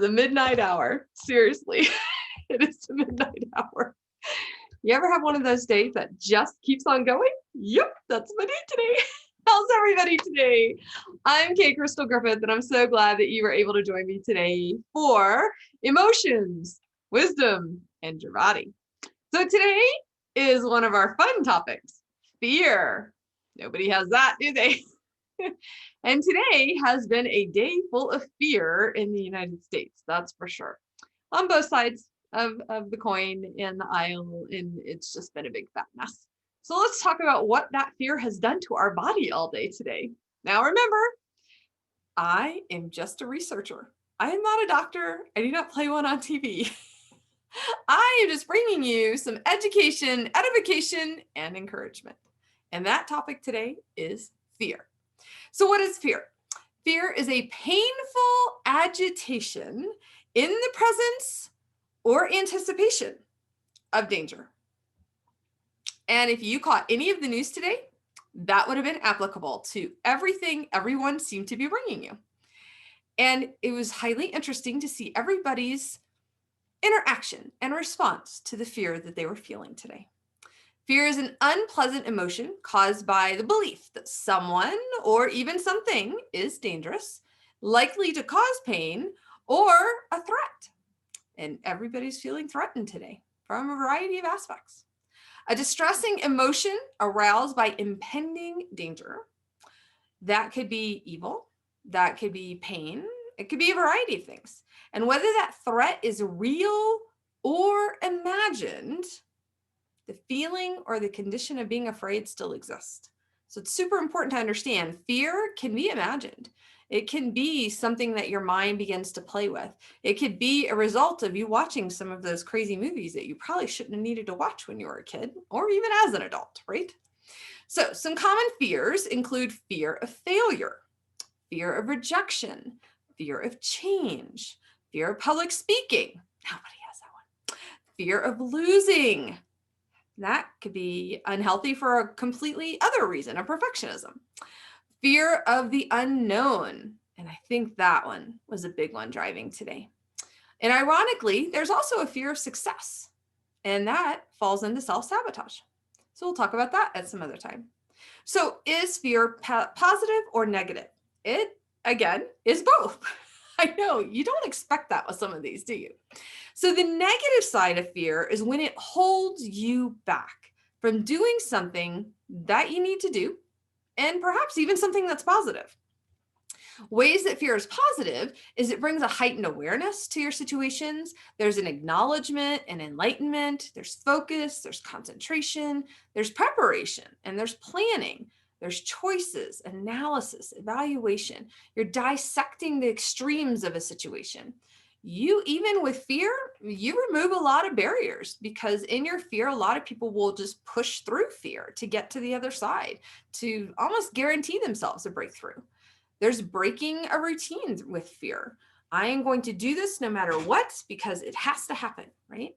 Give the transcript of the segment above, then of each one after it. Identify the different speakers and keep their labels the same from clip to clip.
Speaker 1: the midnight hour. Seriously, it is the midnight hour. You ever have one of those days that just keeps on going? Yep, that's my day today. How's everybody today? I'm Kate Crystal Griffith, and I'm so glad that you were able to join me today for Emotions, Wisdom, and Your Body. So today is one of our fun topics, fear. Nobody has that, do they? And today has been a day full of fear in the United States, that's for sure. On both sides of the coin in the aisle, and it's just been a big fat mess. So let's talk about what that fear has done to our body all day today. Now remember, I am just a researcher. I am not a doctor. I do not play one on TV. I am just bringing you some education, edification, and encouragement. And that topic today is fear. So what is fear? Fear is a painful agitation in the presence or anticipation of danger. And if you caught any of the news today, that would have been applicable to everything everyone seemed to be bringing you. And it was highly interesting to see everybody's interaction and response to the fear that they were feeling today. Fear is an unpleasant emotion caused by the belief that someone or even something is dangerous, likely to cause pain, or a threat. And everybody's feeling threatened today from a variety of aspects. A distressing emotion aroused by impending danger. That could be evil, that could be pain, it could be a variety of things. And whether that threat is real or imagined, the feeling or the condition of being afraid still exists. So it's super important to understand fear can be imagined. It can be something that your mind begins to play with. It could be a result of you watching some of those crazy movies that you probably shouldn't have needed to watch when you were a kid or even as an adult, right? So some common fears include fear of failure, fear of rejection, fear of change, fear of public speaking. Nobody has that one. Fear of losing. That could be unhealthy for a completely other reason, a perfectionism. Fear of the unknown. And I think that one was a big one driving today. And ironically, there's also a fear of success. And that falls into self-sabotage. So we'll talk about that at some other time. So is fear positive or negative? It, again, is both. I know you don't expect that with some of these, do you? So the negative side of fear is when it holds you back from doing something that you need to do, and perhaps even something that's positive. Ways that fear is positive is it brings a heightened awareness to your situations. There's an acknowledgement and enlightenment. There's focus, there's concentration, there's preparation, and there's planning. There's choices, analysis, evaluation. You're dissecting the extremes of a situation. You, even with fear, you remove a lot of barriers because in your fear, a lot of people will just push through fear to get to the other side, to almost guarantee themselves a breakthrough. There's breaking a routine with fear. I am going to do this no matter what because it has to happen, right?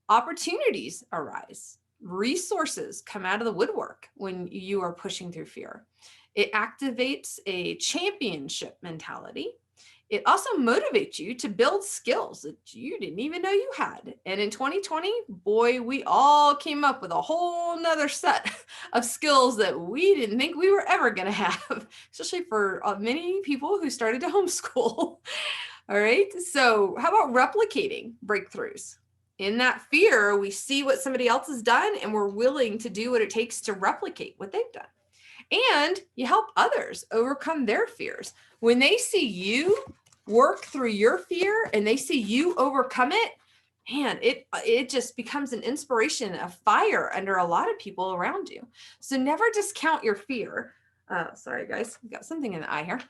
Speaker 1: Opportunities arise. Resources come out of the woodwork when you are pushing through fear. It activates a championship mentality. It also motivates you to build skills that you didn't even know you had. And in 2020, boy, we all came up with a whole nother set of skills that we didn't think we were ever going to have, especially for many people who started to homeschool. All right. So how about replicating breakthroughs? In that fear, we see what somebody else has done and we're willing to do what it takes to replicate what they've done. And you help others overcome their fears. When they see you work through your fear and they see you overcome it, man, it just becomes an inspiration, a fire under a lot of people around you. So never discount your fear. Sorry, guys, we got something in the eye here.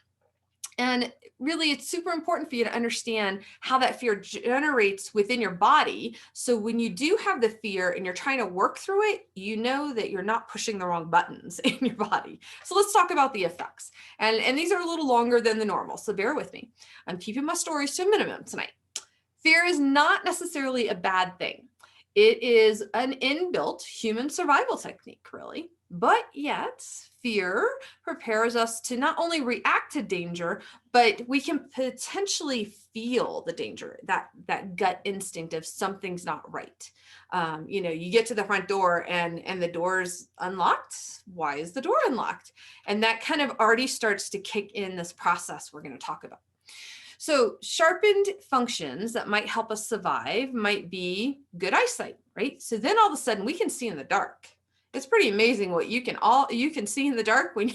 Speaker 1: And really, it's super important for you to understand how that fear generates within your body. So when you do have the fear and you're trying to work through it, you know that you're not pushing the wrong buttons in your body. So let's talk about the effects. And these are a little longer than the normal, so bear with me. I'm keeping my stories to a minimum tonight. Fear is not necessarily a bad thing. It is an inbuilt human survival technique, really. But yet, fear prepares us to not only react to danger, but we can potentially feel the danger, that gut instinct of something's not right. You get to the front door and the door's unlocked. Why is the door unlocked? And that kind of already starts to kick in this process we're going to talk about. So sharpened functions that might help us survive might be good eyesight, right? So then all of a sudden we can see in the dark. It's pretty amazing what you can see in the dark when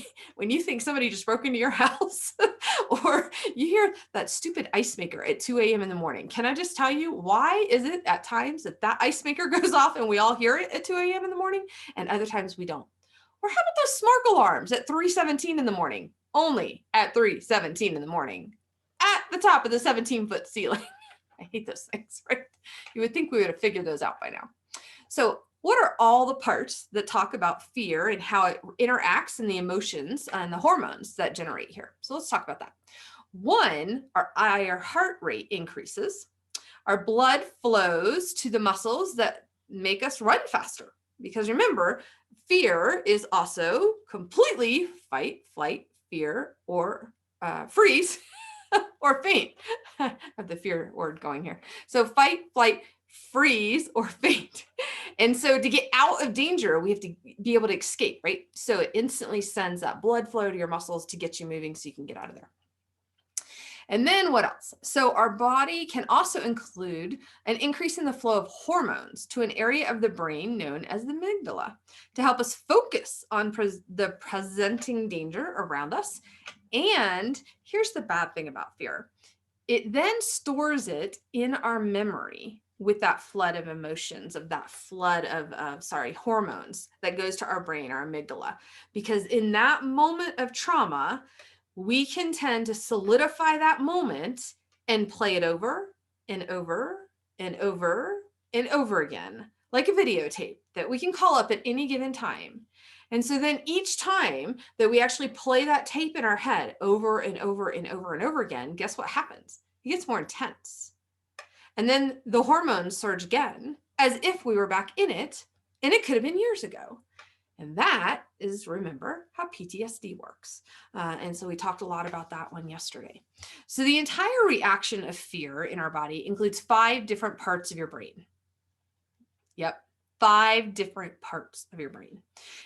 Speaker 1: you think somebody just broke into your house or you hear that stupid ice maker at 2 a.m. in the morning. Can I just tell you, why is it at times that ice maker goes off and we all hear it at 2 a.m. in the morning and other times we don't? Or how about those smoke alarms at 3:17 in the morning? Only at 3:17 in the morning at the top of the 17-foot ceiling. I hate those things, right? You would think we would have figured those out by now. So what are all the parts that talk about fear and how it interacts in the emotions and the hormones that generate here? So let's talk about that. One, our heart rate increases. Our blood flows to the muscles that make us run faster. Because remember, fear is also completely fight, flight, fear, or freeze, or faint. I have the fear word going here. So fight, flight, freeze, or faint. And so to get out of danger, we have to be able to escape, right? So it instantly sends that blood flow to your muscles to get you moving so you can get out of there. And then what else? So our body can also include an increase in the flow of hormones to an area of the brain known as the amygdala to help us focus on the presenting danger around us. And here's the bad thing about fear. It then stores it in our memory with that flood of emotions, of that flood of hormones that goes to our brain, our amygdala. Because in that moment of trauma, we can tend to solidify that moment and play it over and over and over and over again, like a videotape that we can call up at any given time. And so then each time that we actually play that tape in our head over and over and over and over again, guess what happens? It gets more intense. And then the hormones surge again as if we were back in it, and it could have been years ago. And that is, remember, how PTSD works. And so we talked a lot about that one yesterday. So the entire reaction of fear in our body includes 5 different parts of your brain. Yep, 5 different parts of your brain.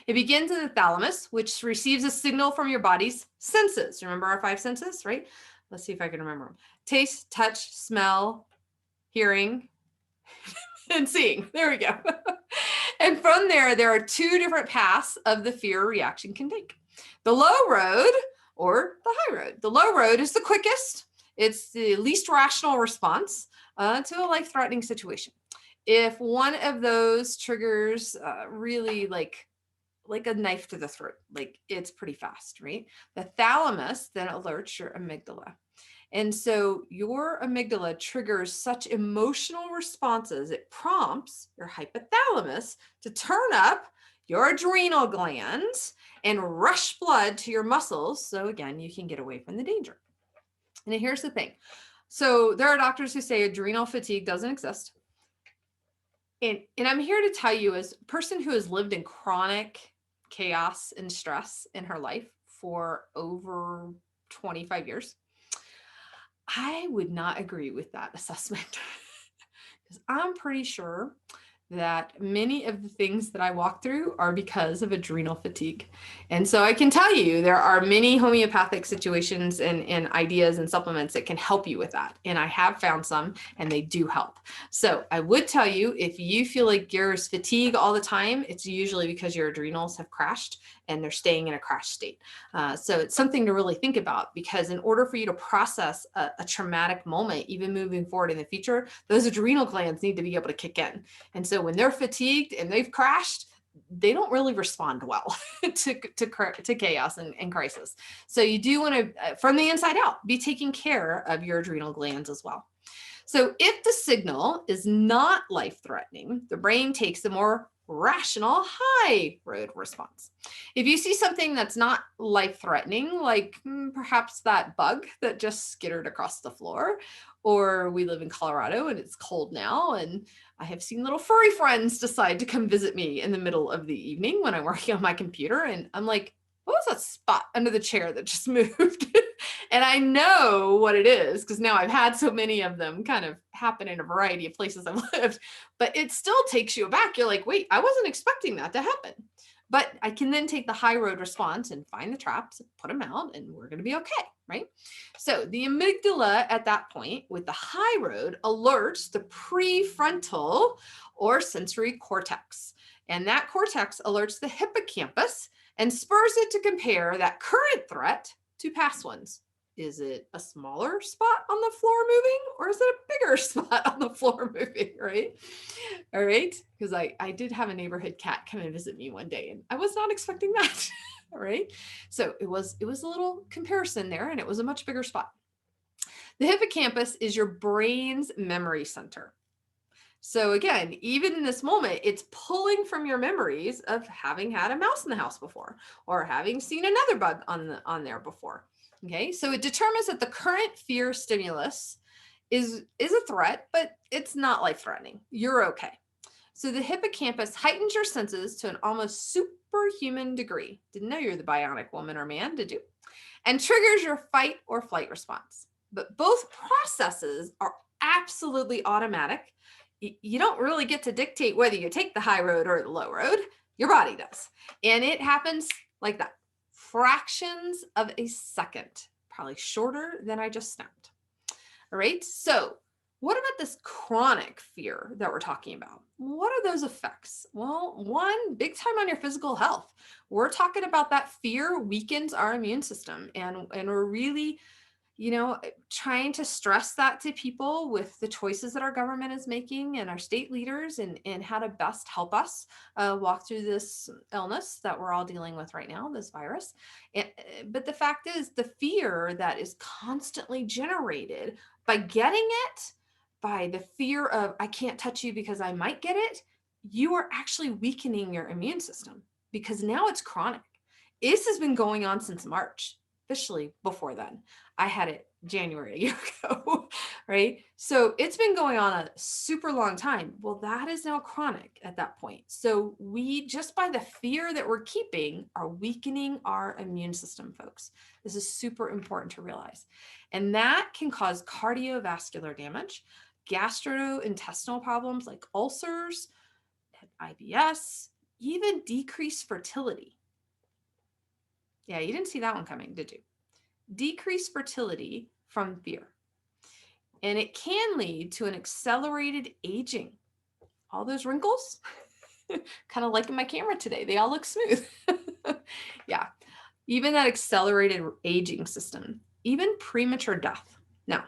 Speaker 1: It begins in the thalamus, which receives a signal from your body's senses. Remember our 5 senses, right? Let's see if I can remember them. Taste, touch, smell, hearing, and seeing. There we go. And from there are 2 different paths of the fear reaction can take. The low road or the high road. The low road is the quickest. It's the least rational response to a life-threatening situation. If one of those triggers really like a knife to the throat, like it's pretty fast, right? The thalamus then alerts your amygdala. And so your amygdala triggers such emotional responses, it prompts your hypothalamus to turn up your adrenal glands and rush blood to your muscles. So again, you can get away from the danger. And here's the thing. So there are doctors who say adrenal fatigue doesn't exist. And I'm here to tell you, as a person who has lived in chronic chaos and stress in her life for over 25 years, I would not agree with that assessment because I'm pretty sure that many of the things that I walk through are because of adrenal fatigue. And so I can tell you there are many homeopathic situations and ideas and supplements that can help you with that. And I have found some and they do help. So I would tell you, if you feel like you're fatigued all the time, it's usually because your adrenals have crashed and they're staying in a crash state. So it's something to really think about, because in order for you to process a traumatic moment, even moving forward in the future, those adrenal glands need to be able to kick in. And so when they're fatigued and they've crashed, they don't really respond well to chaos and crisis. So you do want to, from the inside out, be taking care of your adrenal glands as well. So if the signal is not life-threatening, the brain takes the more rational high road response. If you see something that's not life-threatening, like perhaps that bug that just skittered across the floor, or we live in Colorado and it's cold now and I have seen little furry friends decide to come visit me in the middle of the evening when I'm working on my computer. And I'm like, what was that spot under the chair that just moved? And I know what it is because now I've had so many of them kind of happen in a variety of places I've lived, but it still takes you aback. You're like, wait, I wasn't expecting that to happen. But I can then take the high road response and find the traps, put them out, and we're going to be okay, right? So the amygdala at that point with the high road alerts the prefrontal or sensory cortex. And that cortex alerts the hippocampus and spurs it to compare that current threat to past ones. Is it a smaller spot on the floor moving, or is it a bigger spot on the floor moving, right? All right, because I did have a neighborhood cat come and visit me one day, and I was not expecting that. All right, so it was a little comparison there, and it was a much bigger spot. The hippocampus is your brain's memory center. So again, even in this moment, it's pulling from your memories of having had a mouse in the house before, or having seen another bug on there before. Okay, so it determines that the current fear stimulus is a threat, but it's not life-threatening. You're okay. So the hippocampus heightens your senses to an almost superhuman degree. Didn't know you're the bionic woman or man, did you? And triggers your fight or flight response. But both processes are absolutely automatic. You don't really get to dictate whether you take the high road or the low road. Your body does. And it happens like that. Fractions of a second, probably shorter than I just snapped. All right. So what about this chronic fear that we're talking about? What are those effects? Well, one, big time on your physical health. We're talking about that fear weakens our immune system, and we're really, trying to stress that to people with the choices that our government is making and our state leaders and how to best help us walk through this illness that we're all dealing with right now, this virus. But the fact is, the fear that is constantly generated by getting it, by the fear of I can't touch you because I might get it, you are actually weakening your immune system because now it's chronic. This has been going on since March, officially before then. I had it January a year ago, right? So it's been going on a super long time. Well, that is now chronic at that point. So we, just by the fear that we're keeping, are weakening our immune system, folks. This is super important to realize. And that can cause cardiovascular damage, gastrointestinal problems like ulcers, IBS, even decreased fertility. Yeah, you didn't see that one coming, did you? Decreased fertility from fear. And it can lead to an accelerated aging. All those wrinkles, kind of like in my camera today, they all look smooth. Yeah, even that accelerated aging system, even premature death. Now,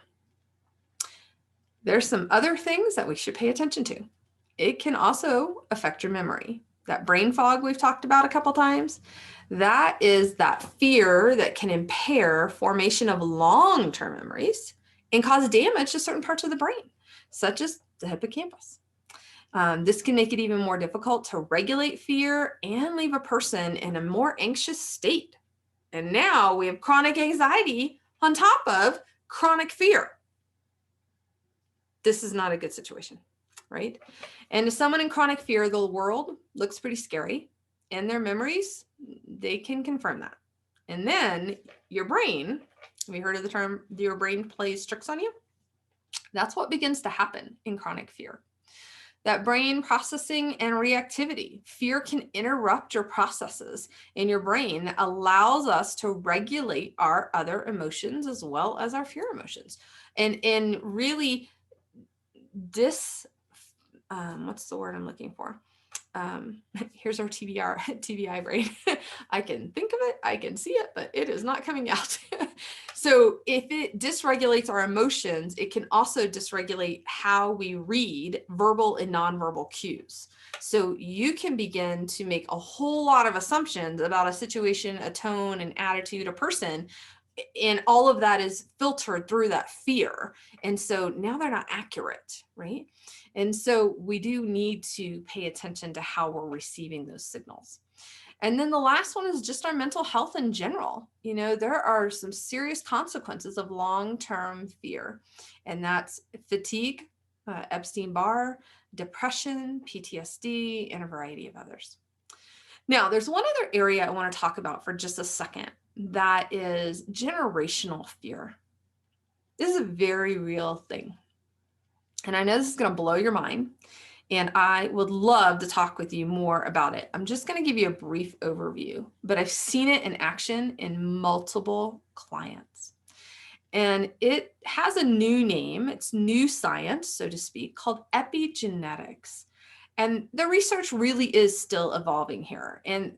Speaker 1: there's some other things that we should pay attention to. It can also affect your memory. That brain fog we've talked about a couple times, that is that fear that can impair formation of long-term memories and cause damage to certain parts of the brain, such as the hippocampus. This can make it even more difficult to regulate fear and leave a person in a more anxious state. And now we have chronic anxiety on top of chronic fear. This is not a good situation, right? And to someone in chronic fear, the world looks pretty scary, and their memories, they can confirm that. And then your brain, have you heard of the term, your brain plays tricks on you? That's what begins to happen in chronic fear. That brain processing and reactivity. Fear can interrupt your processes in your brain that allows us to regulate our other emotions as well as our fear emotions. And really what's the word I'm looking for? Here's our TBI brain. I can think of it, I can see it, but it is not coming out. So if it dysregulates our emotions, it can also dysregulate how we read verbal and nonverbal cues. So you can begin to make a whole lot of assumptions about a situation, a tone, an attitude, a person, and all of that is filtered through that fear. And so now they're not accurate, right? And so we do need to pay attention to how we're receiving those signals. And then the last one is just our mental health in general. There are some serious consequences of long-term fear, and that's fatigue, Epstein-Barr, depression, PTSD, and a variety of others. Now, there's one other area I want to talk about for just a second. That is generational fear. This is a very real thing. And I know this is going to blow your mind, and I would love to talk with you more about it. I'm just going to give you a brief overview, but I've seen it in action in multiple clients. And it has a new name. It's new science, so to speak, called epigenetics. And the research really is still evolving here. And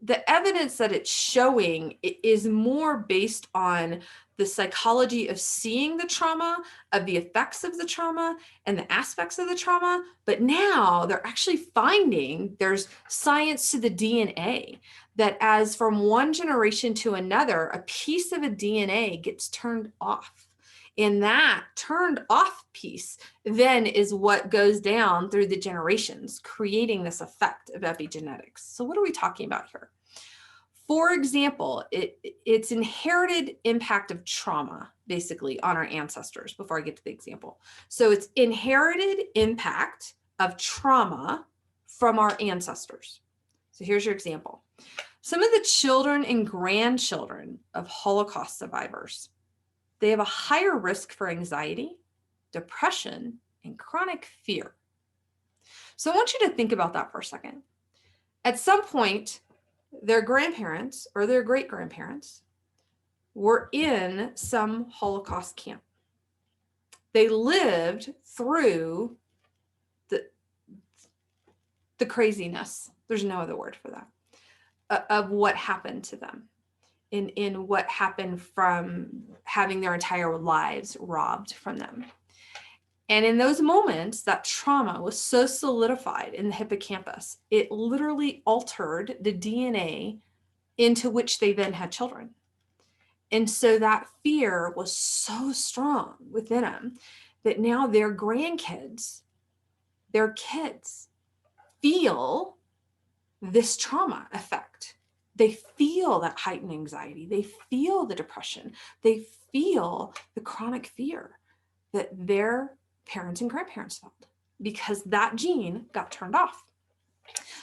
Speaker 1: the evidence that it's showing is more based on the psychology of seeing the trauma, of the effects of the trauma, and the aspects of the trauma. But now they're actually finding there's science to the DNA, that as from one generation to another, a piece of a DNA gets turned off. And that turned off piece then is what goes down through the generations, creating this effect of epigenetics. So what are we talking about here? For example, it's inherited impact of trauma, basically, on our ancestors, before I get to the example. So it's inherited impact of trauma from our ancestors. So here's your example. Some of the children and grandchildren of Holocaust survivors, they have a higher risk for anxiety, depression, and chronic fear. So I want you to think about that for a second. At some point, their grandparents or their great-grandparents were in some Holocaust camp. They lived through the craziness, there's no other word for that, of what happened to them. In what happened from having their entire lives robbed from them. And in those moments, that trauma was so solidified in the hippocampus, it literally altered the DNA into which they then had children. And so that fear was so strong within them that now their grandkids, their kids, feel this trauma effect. They feel that heightened anxiety. They feel the depression. They feel the chronic fear that their parents and grandparents felt because that gene got turned off.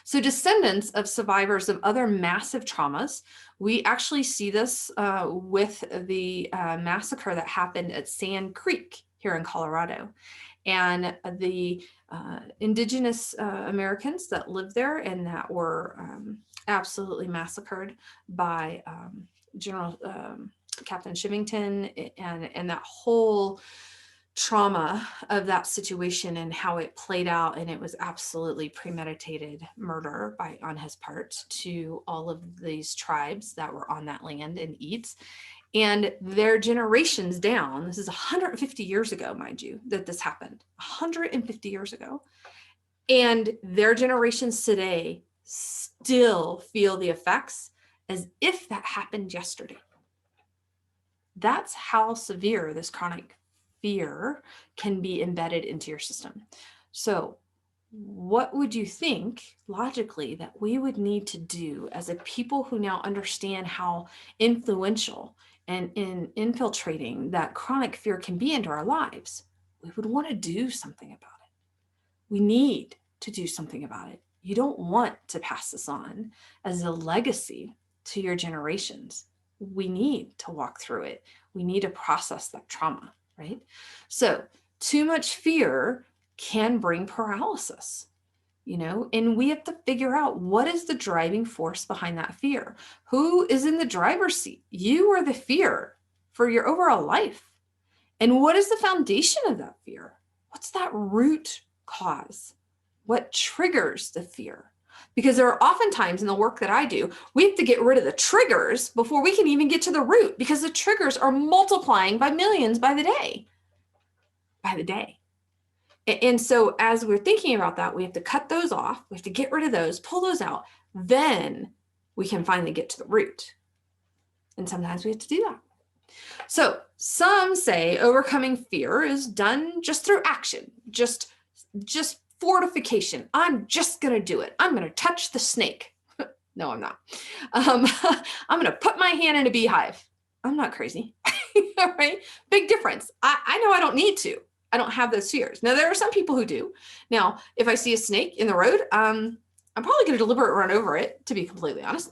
Speaker 1: So descendants of survivors of other massive traumas, we actually see this with the massacre that happened at Sand Creek here in Colorado. And the indigenous Americans that lived there and that were absolutely massacred by General Captain Shivington and that whole trauma of that situation and how it played out. And it was absolutely premeditated murder on his part to all of these tribes that were on that land and eats. And their generations down, this is 150 years ago, mind you, that this happened, 150 years ago. And their generations today still feel the effects as if that happened yesterday. That's how severe this chronic fear can be embedded into your system. So what would you think logically that we would need to do as a people who now understand how influential and in infiltrating that chronic fear can be into our lives? We would want to do something about it. We need to do something about it. You don't want to pass this on as a legacy to your generations. We need to walk through it. We need to process that trauma, right? So too much fear can bring paralysis, and we have to figure out what is the driving force behind that fear. Who is in the driver's seat? You or the fear for your overall life? And what is the foundation of that fear? What's that root cause? What triggers the fear? Because there are oftentimes in the work that I do, we have to get rid of the triggers before we can even get to the root, because the triggers are multiplying by millions by the day. And so as we're thinking about that, we have to cut those off. We have to get rid of those, pull those out. Then we can finally get to the root. And sometimes we have to do that. So some say overcoming fear is done just through action, just fortification. I'm just going to do it. I'm going to touch the snake. No, I'm not. I'm going to put my hand in a beehive. I'm not crazy. All right. Big difference. I know I don't need to. I don't have those fears. Now, there are some people who do. Now, if I see a snake in the road, I'm probably going to deliberately run over it, to be completely honest,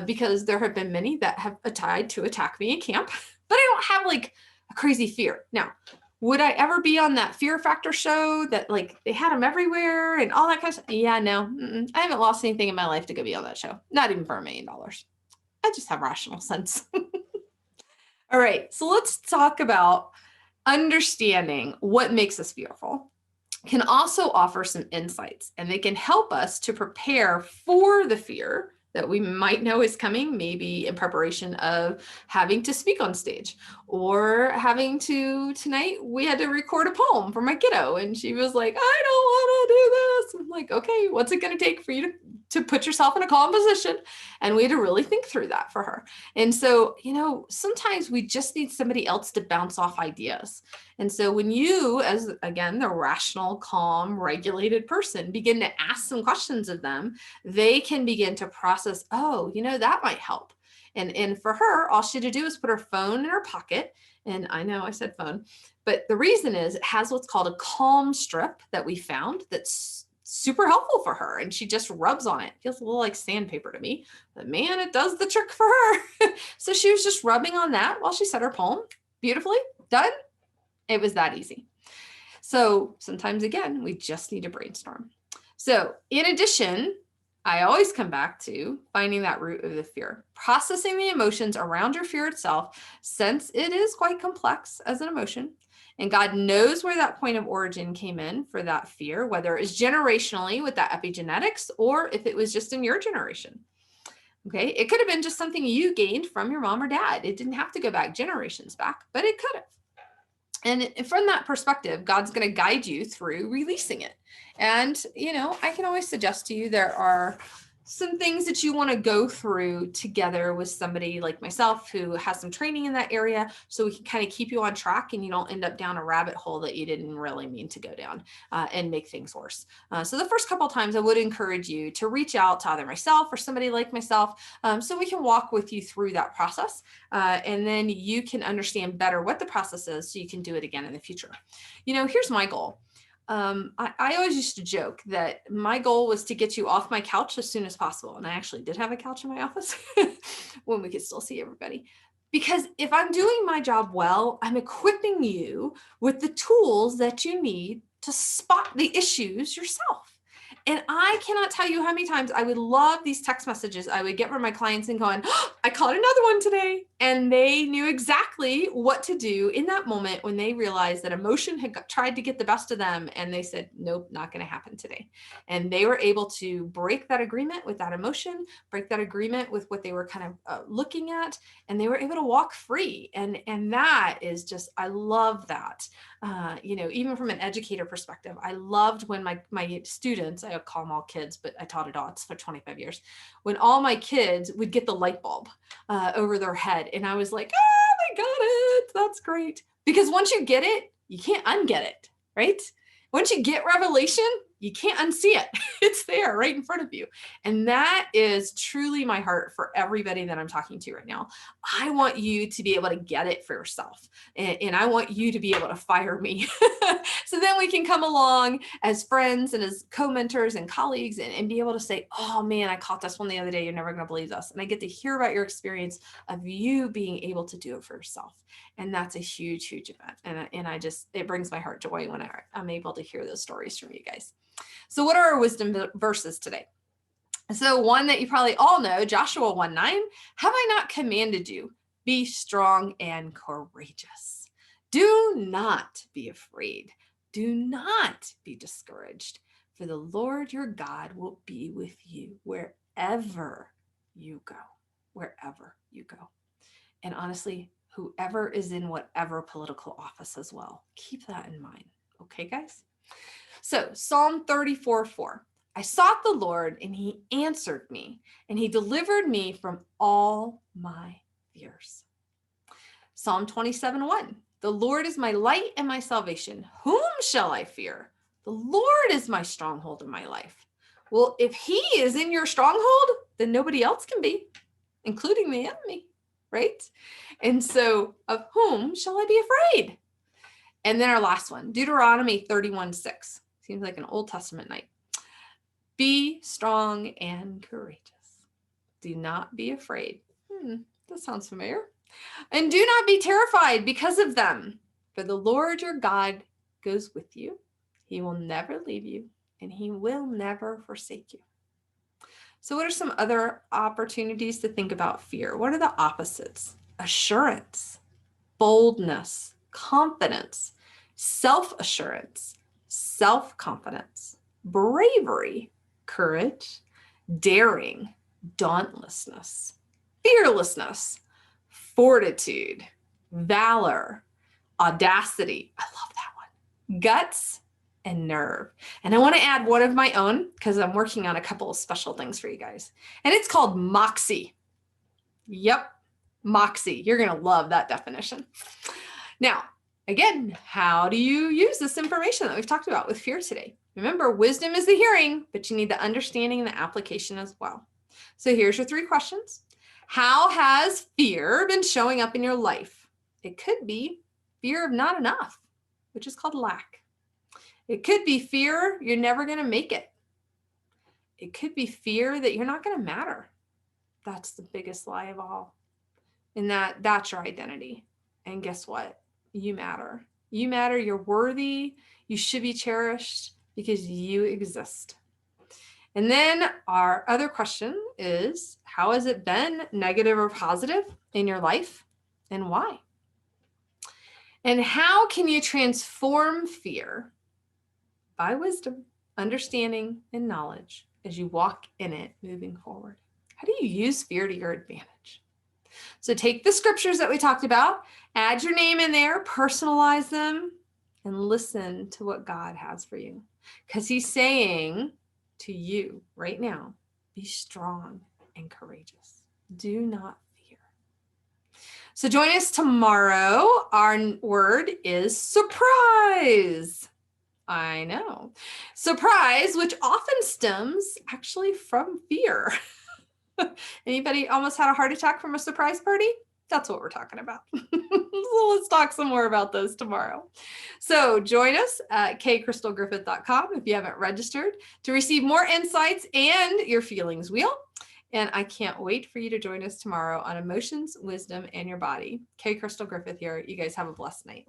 Speaker 1: because there have been many that have tried to attack me in camp, but I don't have like a crazy fear. Now, would I ever be on that Fear Factor show that like they had them everywhere and all that kind of stuff? Yeah, no, I haven't lost anything in my life to go be on that show. Not even for $1 million. I just have rational sense. All right, so let's talk about understanding what makes us fearful. Can also offer some insights, and they can help us to prepare for the fear that we might know is coming, maybe in preparation of having to speak on stage or having to, tonight we had to record a poem for my kiddo and she was like, I don't want to do this. I'm like, okay, what's it going to take for you to put yourself in a calm position? And we had to really think through that for her. And so, sometimes we just need somebody else to bounce off ideas. And so when you, as again, the rational, calm, regulated person, begin to ask some questions of them, they can begin to process, oh, that might help. And for her, all she had to do is put her phone in her pocket. And I know I said phone, but the reason is it has what's called a calm strip that we found that's super helpful for her. And she just rubs on it. Feels a little like sandpaper to me, but man, it does the trick for her. So she was just rubbing on that while she said her poem. Beautifully done. It was that easy. So sometimes, again, we just need to brainstorm. So in addition, I always come back to finding that root of the fear, processing the emotions around your fear itself, since it is quite complex as an emotion. And God knows where that point of origin came in for that fear, whether it was generationally with that epigenetics, or if it was just in your generation. Okay, it could have been just something you gained from your mom or dad. It didn't have to go back generations back, but it could have. And from that perspective, God's going to guide you through releasing it. And, I can always suggest to you, there are some things that you want to go through together with somebody like myself who has some training in that area, so we can kind of keep you on track and you don't end up down a rabbit hole that you didn't really mean to go down and make things worse. So the first couple of times I would encourage you to reach out to either myself or somebody like myself so we can walk with you through that process and then you can understand better what the process is so you can do it again in the future. Here's my goal. I always used to joke that my goal was to get you off my couch as soon as possible. And I actually did have a couch in my office when we could still see everybody. Because if I'm doing my job well, I'm equipping you with the tools that you need to spot the issues yourself. And I cannot tell you how many times I would love these text messages I would get from my clients and going, oh, I caught another one today. And they knew exactly what to do in that moment when they realized that emotion had tried to get the best of them. And they said, nope, not going to happen today. And they were able to break that agreement with that emotion, break that agreement with what they were kind of looking at. And they were able to walk free. And that is just, I love that. Even from an educator perspective, I loved when my students, I call them all kids, but I taught adults for 25 years, when all my kids would get the light bulb over their head. And I was like, oh, they got it. That's great. Because once you get it, you can't unget it, right? Once you get revelation, you can't unsee it. It's there right in front of you. And that is truly my heart for everybody that I'm talking to right now. I want you to be able to get it for yourself. And I want you to be able to fire me. So then we can come along as friends and as co-mentors and colleagues and be able to say, oh man, I caught this one the other day. You're never going to believe this. And I get to hear about your experience of you being able to do it for yourself. And that's a huge, huge event. And it brings my heart joy when I'm able to hear those stories from you guys. So what are our wisdom verses today? So one that you probably all know, Joshua 1:9, have I not commanded you, be strong and courageous. Do not be afraid. Do not be discouraged, for the Lord your God will be with you wherever you go, wherever you go. And honestly, whoever is in whatever political office as well, keep that in mind. Okay, guys? So Psalm 34:4, I sought the Lord and he answered me and he delivered me from all my fears. Psalm 27:1, the Lord is my light and my salvation. Whom shall I fear? The Lord is my stronghold in my life. Well, if he is in your stronghold, then nobody else can be, including the enemy, right? And so of whom shall I be afraid? And then our last one, Deuteronomy 31:6. Seems like an Old Testament night. Be strong and courageous. Do not be afraid. That sounds familiar. And do not be terrified because of them. For the Lord your God goes with you. He will never leave you, and he will never forsake you. So what are some other opportunities to think about fear? What are the opposites? Assurance, boldness, confidence, self-assurance, self-confidence, bravery, courage, daring, dauntlessness, fearlessness, fortitude, valor, audacity. I love that one. Guts and nerve. And I want to add one of my own because I'm working on a couple of special things for you guys. And it's called moxie. Yep, moxie. You're going to love that definition. Now, again, how do you use this information that we've talked about with fear today? Remember, wisdom is the hearing, but you need the understanding and the application as well. So here's your 3 questions. How has fear been showing up in your life? It could be fear of not enough, which is called lack. It could be fear you're never going to make it. It could be fear that you're not going to matter. That's the biggest lie of all. And that's your identity. And guess what? You matter. You matter. You're worthy. You should be cherished because you exist. And then our other question is, how has it been, negative or positive, in your life, and why? And how can you transform fear by wisdom, understanding, and knowledge as you walk in it moving forward? How do you use fear to your advantage? So take the scriptures that we talked about, add your name in there, personalize them, and listen to what God has for you. Because he's saying to you right now, be strong and courageous. Do not fear. So join us tomorrow. Our word is surprise. I know. Surprise, which often stems actually from fear. Anybody almost had a heart attack from a surprise party? That's what we're talking about. So let's talk some more about those tomorrow. So join us at kcrystalgriffith.com if you haven't registered to receive more insights and your feelings wheel. And I can't wait for you to join us tomorrow on emotions, wisdom, and your body. K. Crystal Griffith here. You guys have a blessed night.